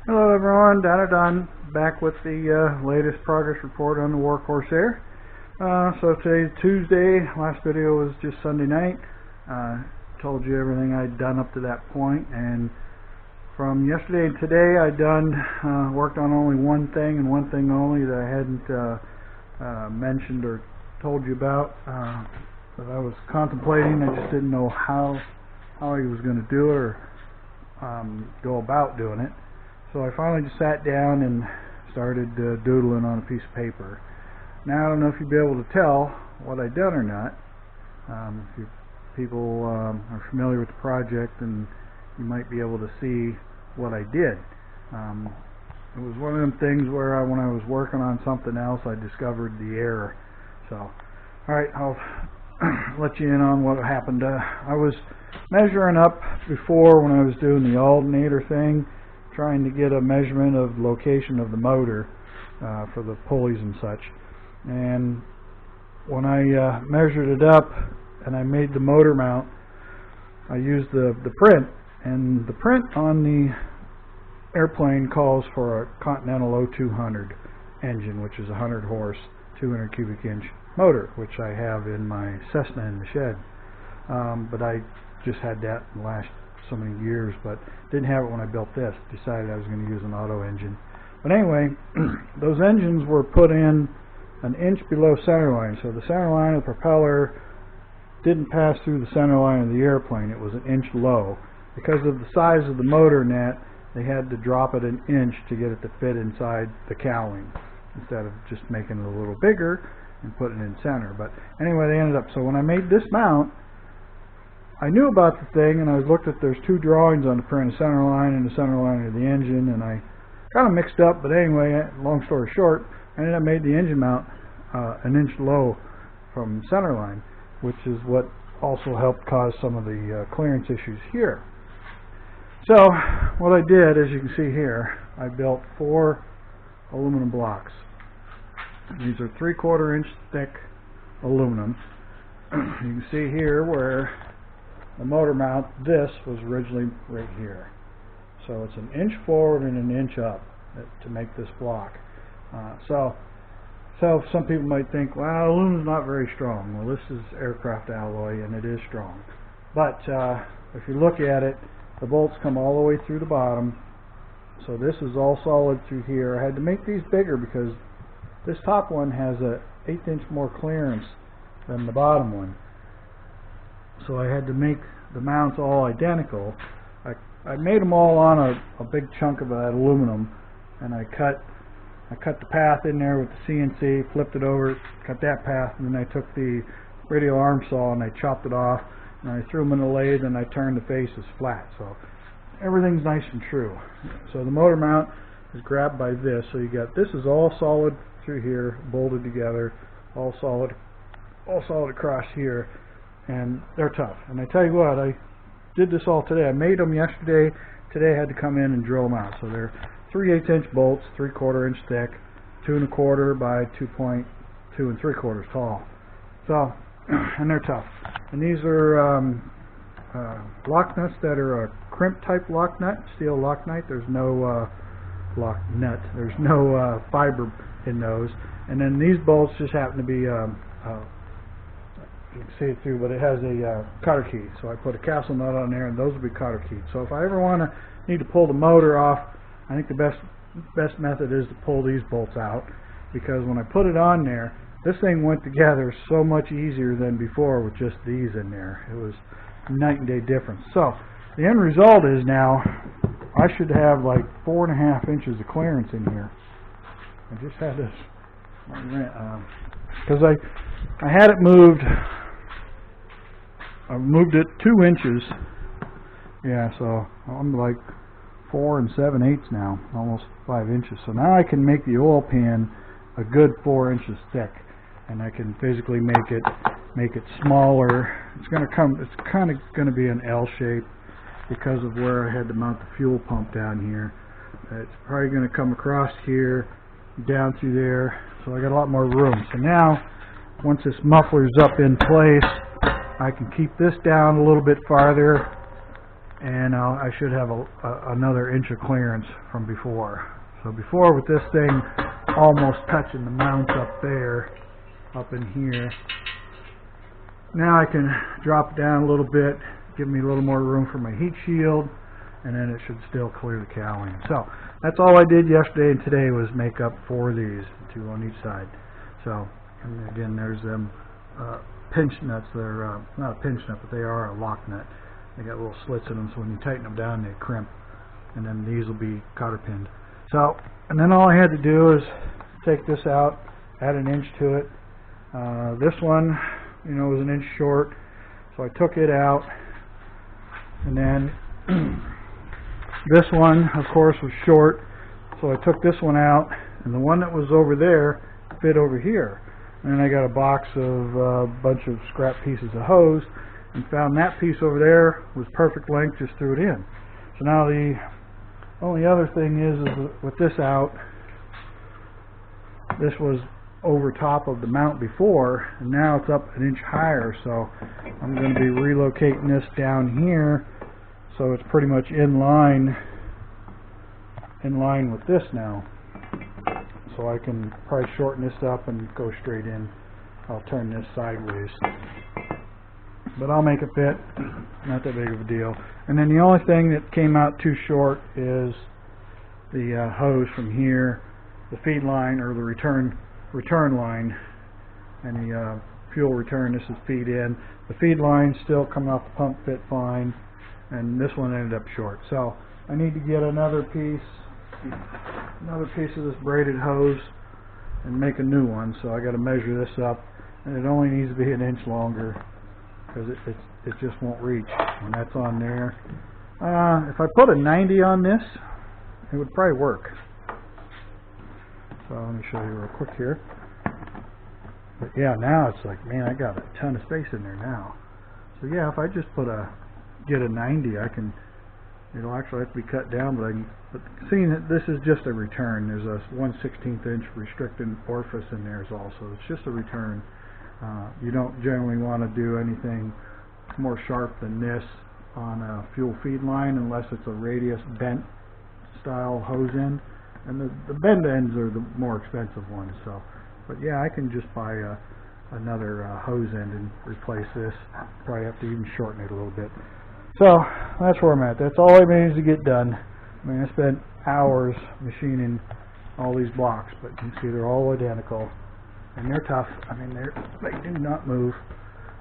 Hello everyone, Don back with the latest progress report on the war Corsair. So today's Tuesday, last video was just Sunday night. Told you everything I'd done up to that point, and from yesterday and today I worked on only one thing and one thing only that I hadn't mentioned or told you about, that I was contemplating. I just didn't know how I was going to do it or go about doing it. So I finally just sat down and started doodling on a piece of paper. Now I don't know if you'll be able to tell what I've done or not. If people are familiar with the project, and you might be able to see what I did. It was one of them things where when I was working on something else, I discovered the error. So, alright, I'll let you in on what happened. I was measuring up before when I was doing the alternator thing, trying to get a measurement of location of the motor for the pulleys and such. And when I measured it up and I made the motor mount, I used the print, and the print on the airplane calls for a Continental 0200 engine, which is a 100 horse 200 cubic inch motor, which I have in my Cessna in the shed. But I just had that in the last so many years, but didn't have it when I built this. Decided I was going to use an auto engine. But anyway, those engines were put in an inch below center line, so the center line of the propeller didn't pass through the center line of the airplane. It was an inch low. Because of the size of the motor net, they had to drop it an inch to get it to fit inside the cowling, instead of just making it a little bigger and putting it in center. But anyway, they ended up, so when I made this mount, I knew about the thing, and I looked at, there's two drawings on the print, a center line and the center line of the engine, and I kind of mixed up. But anyway, long story short, I ended up made the engine mount an inch low from center line, which is what also helped cause some of the clearance issues here. So what I did, as you can see here, I built 4 aluminum blocks. These are 3/4 inch thick aluminum. You can see here where the motor mount, this was originally right here. So it's an inch forward and an inch up to make this block. So some people might think, well, aluminum's not very strong. Well, this is aircraft alloy, and it is strong. But if you look at it, the bolts come all the way through the bottom. So this is all solid through here. I had to make these bigger because this top one has a 1/8 inch more clearance than the bottom one. So I had to make the mounts all identical. I made them all on a big chunk of that aluminum, and I cut the path in there with the CNC, flipped it over, cut that path, and then I took the radial arm saw and I chopped it off, and I threw them in the lathe, and I turned the faces flat. So everything's nice and true. So the motor mount is grabbed by this. So you got, this is all solid through here, bolted together, all solid across here. And they're tough. And I tell you what, I did this all today. I made them yesterday. Today I had to come in and drill them out. So they're 3/8 inch bolts, 3/4 inch thick, 2 1/4 by 2.2 3/4 tall. So, and they're tough. And these are lock nuts that are a crimp type lock nut, steel lock nut. There's no lock nut. There's no fiber in those. And then these bolts just happen to be you can see it through, but it has a cotter key. So I put a castle nut on there, and those will be cotter keyed. So if I ever need to pull the motor off, I think the best method is to pull these bolts out, because when I put it on there, this thing went together so much easier than before with just these in there. It was night and day difference. So the end result is now I should have like 4.5 inches of clearance in here. I just had this because I had it moved. I moved it 2 inches. Yeah, so I'm like 4 7/8 now, almost 5 inches. So now I can make the oil pan a good 4 inches thick, and I can physically make it smaller. It's kind of going to be an L shape because of where I had to mount the fuel pump down here. It's probably going to come across here, down through there. So I got a lot more room. So now, once this muffler's up in place, I can keep this down a little bit farther and I should have another inch of clearance from before. So before, with this thing almost touching the mount up there, up in here, now I can drop it down a little bit, give me a little more room for my heat shield, and then it should still clear the cowling. So that's all I did yesterday and today was make up 4 of these, 2 on each side. So, and again, there's them pinch nuts. They're not a pinch nut, but they are a lock nut. They got little slits in them, so when you tighten them down, they crimp. And then these will be cotter pinned. So, and then all I had to do is take this out, add an inch to it. This one, you know, was an inch short, so I took it out. And then this one, of course, was short, so I took this one out, and the one that was over there fit over here. And then I got a box of a bunch of scrap pieces of hose, and found that piece over there was perfect length, just threw it in. So now the only other thing is with this out, this was over top of the mount before, and now it's up an inch higher, so I'm going to be relocating this down here so it's pretty much in line with this now. So I can probably shorten this up and go straight in. I'll turn this sideways, but I'll make it fit. Not that big of a deal. And then the only thing that came out too short is the hose from here, the feed line, or the return line, and the fuel return. This is feed in. The feed line still coming off the pump fit fine, and this one ended up short. So I need to get another piece of this braided hose and make a new one. So I got to measure this up, and it only needs to be an inch longer because it just won't reach, and that's on there. If I put a 90 on this, it would probably work. So let me show you real quick here. But yeah, now it's like, man, I got a ton of space in there now. So yeah, if I just get a 90, I can. It'll actually have to be cut down, but seeing that this is just a return, there's a 1/16 inch restricting orifice in there as well, so it's just a return. You don't generally want to do anything more sharp than this on a fuel feed line unless it's a radius bent style hose end, and the bend ends are the more expensive ones. So, but yeah, I can just buy another hose end and replace this. Probably have to even shorten it a little bit. So that's where I'm at. That's all I managed to get done. I mean, I spent hours machining all these blocks, but you can see they're all identical, and they're tough. I mean, they do not move,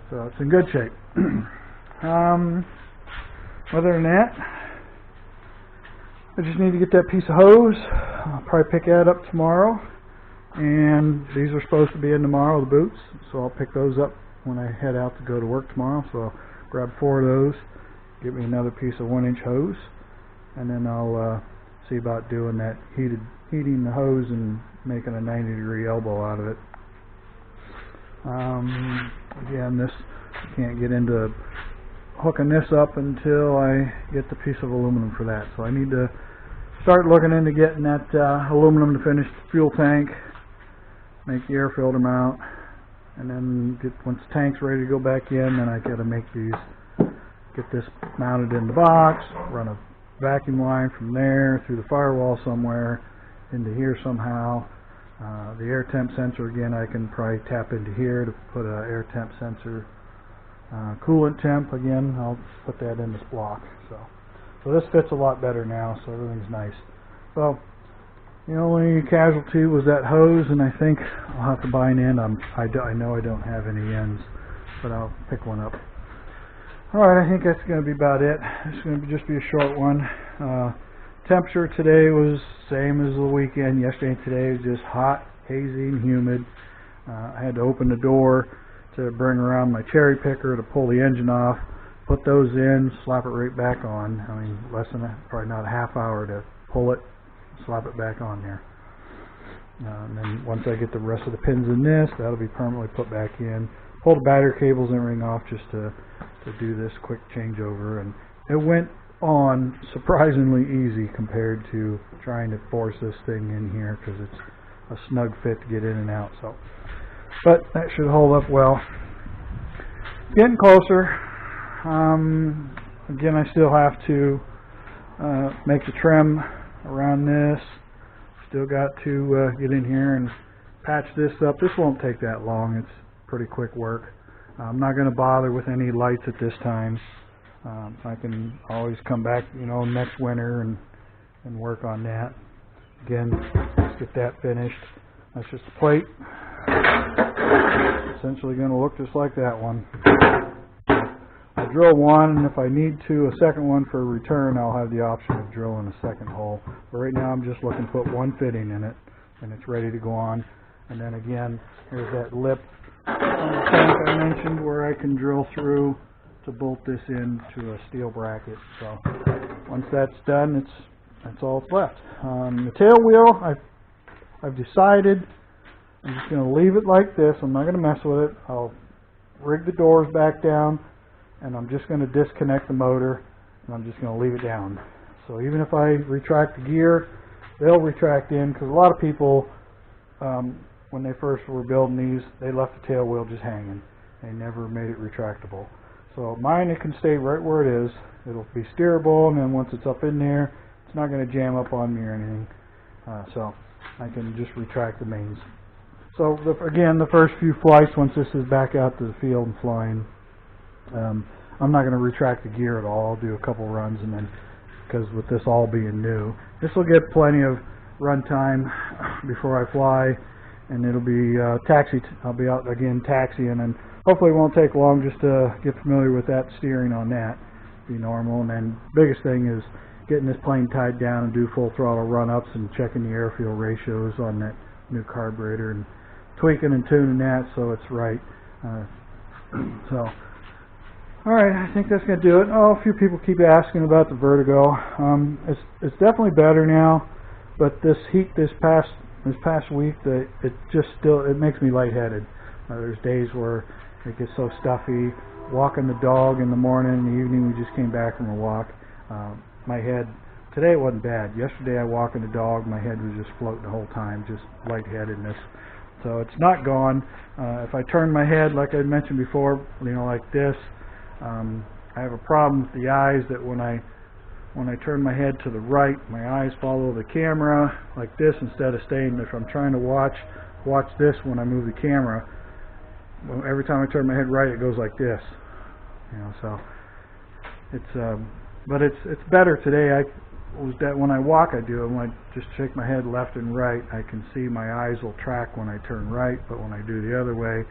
so it's in good shape. Other than that, I just need to get that piece of hose. I'll probably pick that up tomorrow, and these are supposed to be in tomorrow, the boots, so I'll pick those up when I head out to go to work tomorrow. So I'll grab 4 of those, get me another piece of 1-inch hose, and then I'll see about doing that heating the hose and making a 90-degree elbow out of it. Again, this can't get into hooking this up until I get the piece of aluminum for that. So I need to start looking into getting that aluminum to finish the fuel tank, make the air filter mount, and then once the tank's ready to go back in, then I got to make these. Get this mounted in the box, run a vacuum line from there through the firewall somewhere into here somehow. The air temp sensor, again, I can probably tap into here to put an air temp sensor. Coolant temp, again, I'll put that in this block. So this fits a lot better now, so everything's nice. So the only casualty was that hose, and I think I'll have to buy an end. I know I don't have any ends, but I'll pick one up. Alright, I think that's going to be about it. It's going to just be a short one. Temperature today was same as the weekend. Yesterday and today was just hot, hazy, and humid. I had to open the door to bring around my cherry picker to pull the engine off, put those in, slap it right back on. I mean, probably not a half hour to pull it, slap it back on there. And then once I get the rest of the pins in this, that'll be permanently put back in. Pull the battery cables and ring off just to do this quick changeover, and it went on surprisingly easy compared to trying to force this thing in here because it's a snug fit to get in and out. So, but that should hold up well. Getting closer. again, I still have to make the trim around this. Still got to get in here and patch this up. This won't take that long. It's pretty quick work. I'm not going to bother with any lights at this time. I can always come back, next winter and work on that. Again, let's get that finished. That's just a plate. Essentially going to look just like that one. I'll drill one, and if I need to, a second one for a return, I'll have the option of drilling a second hole. But right now I'm just looking to put one fitting in it, and it's ready to go on. And then again, here's that lip on the tank I mentioned where I can drill through to bolt this into a steel bracket. So once that's done, that's all that's left. The tail wheel, I've decided I'm just going to leave it like this. I'm not going to mess with it. I'll rig the doors back down, and I'm just going to disconnect the motor, and I'm just going to leave it down. So even if I retract the gear, they'll retract in, because a lot of people, when they first were building these, they left the tail wheel just hanging. They never made it retractable. So mine, it can stay right where it is. It'll be steerable, and then once it's up in there, it's not going to jam up on me or anything. So I can just retract the mains. So again, the first few flights, once this is back out to the field and flying, I'm not going to retract the gear at all. I'll do a couple runs, and then, because with this all being new, this will get plenty of run time before I fly, and it'll be I'll be out again taxiing, and hopefully it won't take long just to get familiar with that steering on that. Be normal, and then biggest thing is getting this plane tied down and do full throttle run-ups and checking the air-fuel ratios on that new carburetor and tweaking and tuning that so it's right. Alright, I think that's going to do it. A few people keep asking about the vertigo. It's definitely better now, but this heat this past week, it makes me lightheaded. There's days where it gets so stuffy. Walking the dog in the morning, in the evening, we just came back from a walk. My head, today it wasn't bad. Yesterday I walking the dog, my head was just floating the whole time, just lightheadedness. So it's not gone. If I turn my head, like I mentioned before, like this, I have a problem with the eyes, that when I turn my head to the right, my eyes follow the camera like this instead of staying. If I'm trying to watch this when I move the camera, every time I turn my head right, it goes like this. So it's but it's better today. When I walk, I do it. When I just shake my head left and right, I can see my eyes will track when I turn right, but when I do the other way,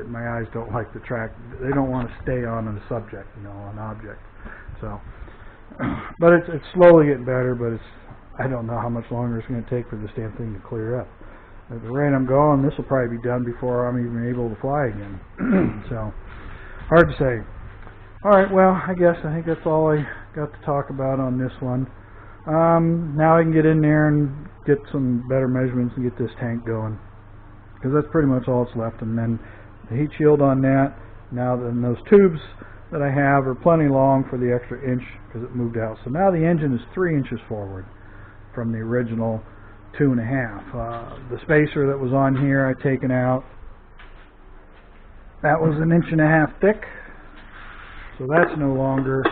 my eyes don't like to track. They don't want to stay on the subject, on object. So, but it's slowly getting better. But I don't know how much longer it's going to take for this damn thing to clear up. At the rate I'm going, this will probably be done before I'm even able to fly again. So, hard to say. Alright, well, I think that's all I got to talk about on this one. Now I can get in there and get some better measurements and get this tank going, because that's pretty much all that's left. And then the heat shield on that. Now then, those tubes that I have are plenty long for the extra inch because it moved out. So now the engine is 3 inches forward from the original 2.5. The spacer that was on here I taken out. That was 1.5 inches thick. So that's no longer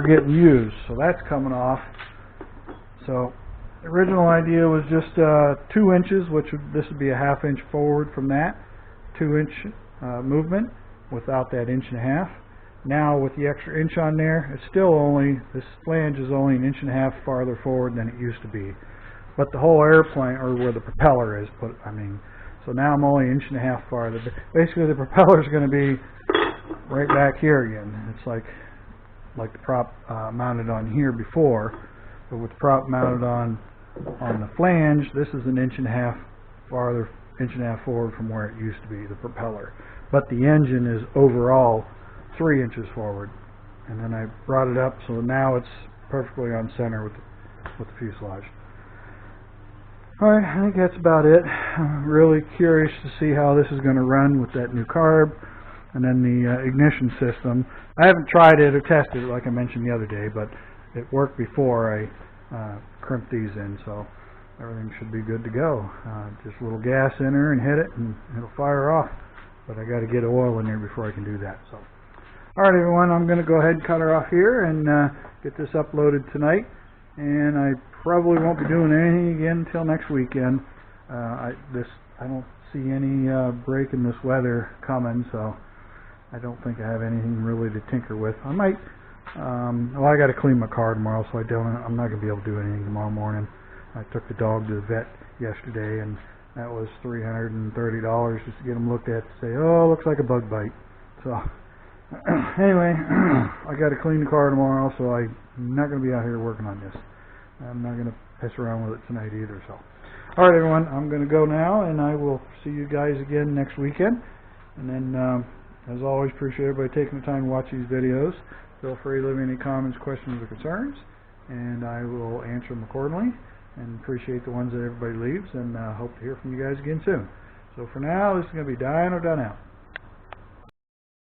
getting used. So that's coming off. So the original idea was just 2 inches, this would be a 1/2 inch forward from that 2 inch movement without that 1.5 inches. Now with the extra inch on there, it's still this flange is only 1.5 inches farther forward than it used to be. But the whole airplane, or where the propeller is, so now I'm only 1.5 inches farther. But basically the propeller is going to be right back here again. It's like the prop mounted on here before, but with the prop mounted on the flange, this is 1.5 inches farther, 1.5 inches forward from where it used to be, the propeller. But the engine is overall 3 inches forward. And then I brought it up, so now it's perfectly on center with the fuselage. Alright, I think that's about it. I'm really curious to see how this is going to run with that new carb and then the ignition system. I haven't tried it or tested it like I mentioned the other day, but it worked before I crimped these in, so everything should be good to go. Just a little gas in her and hit it and it'll fire off. But I got to get oil in there before I can do that. So, Alright everyone, I'm going to go ahead and cut her off here and get this uploaded tonight. And I probably won't be doing anything again until next weekend. I don't see any break in this weather coming, so I don't think I have anything really to tinker with. I might, well, I got to clean my car tomorrow, so I'm not going to be able to do anything tomorrow morning. I took the dog to the vet yesterday, and that was $330 just to get him looked at to say, oh, looks like a bug bite. So anyway, I got to clean the car tomorrow, so I'm not going to be out here working on this. I'm not going to piss around with it tonight either. So, all right, everyone, I'm going to go now, and I will see you guys again next weekend. And then, as always, appreciate everybody taking the time to watch these videos. Feel free to leave any comments, questions, or concerns, and I will answer them accordingly. And appreciate the ones that everybody leaves, and hope to hear from you guys again soon. So for now, this is going to be Dino Done Out.